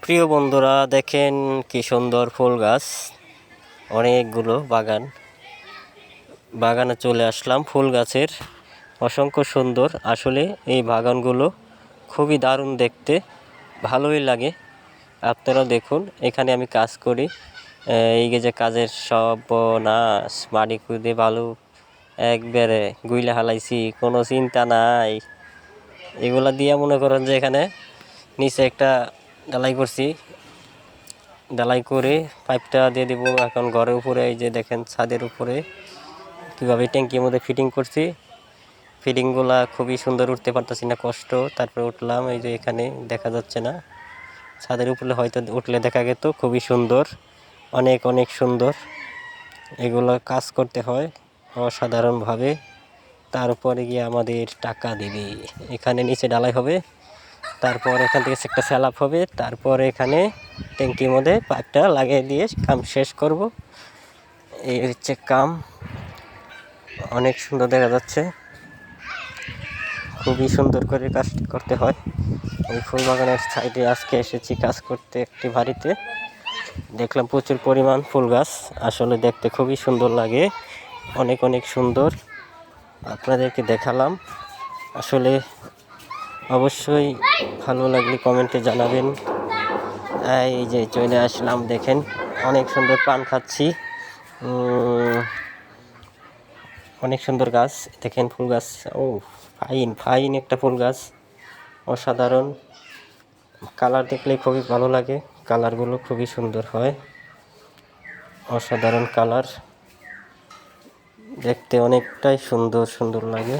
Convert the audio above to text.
প্রিয় বন্ধুরা, দেখেন কি সুন্দর ফুল গাছ। অনেকগুলো বাগানে চলে আসলাম। ফুল গাছের অসংখ্য সুন্দর। আসলে এই বাগানগুলো খুবই দারুণ দেখতে, ভালোই লাগে। আপনারাও দেখুন, এখানে আমি কাজ করি। এই যে কাজের সব নাশ, মাটি খুদে বালু একবারে গুইলা হালাইছি, কোনো চিন্তা নাই। এগুলা দিয়ে মনে করেন যে এখানে নিচে একটা ঢালাই করছি, ঢালাই করে পাইপটা দিয়ে দিব এখন ঘরের উপরে। এই যে দেখেন ছাদের উপরে কীভাবে ট্যাঙ্কির মধ্যে ফিটিং করছি। ফিটিংগুলা খুবই সুন্দর, উঠতে পারতেছি না, কষ্ট। তারপরে উঠলাম, এই যে এখানে দেখা যাচ্ছে না, ছাদের উপরে হয়তো উঠলে দেখা যেত। খুবই সুন্দর, অনেক অনেক সুন্দর। এগুলো কাজ করতে হয় অসাধারণভাবে। তারপরে গিয়ে আমাদের টাকা দিবে। এখানে নিচে ঢালাই হবে, তারপর এখান থেকে একটা স্যালাপ হবে, তারপর এখানে ট্যাঙ্কির মধ্যে পাইপটা লাগিয়ে দিয়ে কাম শেষ করব। এই হচ্ছে কাম। অনেক সুন্দর দেখা যাচ্ছে, খুবই সুন্দর করে কাজ করতে হয়। এই ফুল বাগানের সাইডে আজকে এসেছি কাজ করতে একটি বাড়িতে। দেখলাম প্রচুর পরিমাণ ফুল গাছ, আসলে দেখতে খুবই সুন্দর লাগে, অনেক অনেক সুন্দর। আপনাদেরকে দেখালাম। আসলে অবশ্যই ভালো লাগলে কমেন্টে জানাবেন। এই যে চলে আসলাম, দেখেন অনেক সুন্দর পান খাচ্ছি। অনেক সুন্দর গাছ, দেখেন ফুল গাছ। ও ফাইন ফাইন একটা ফুল গাছ, অসাধারণ। কালার দেখলে খুবই ভালো লাগে, কালারগুলো খুবই সুন্দর হয়, অসাধারণ কালার, দেখতে অনেকটাই সুন্দর সুন্দর লাগে।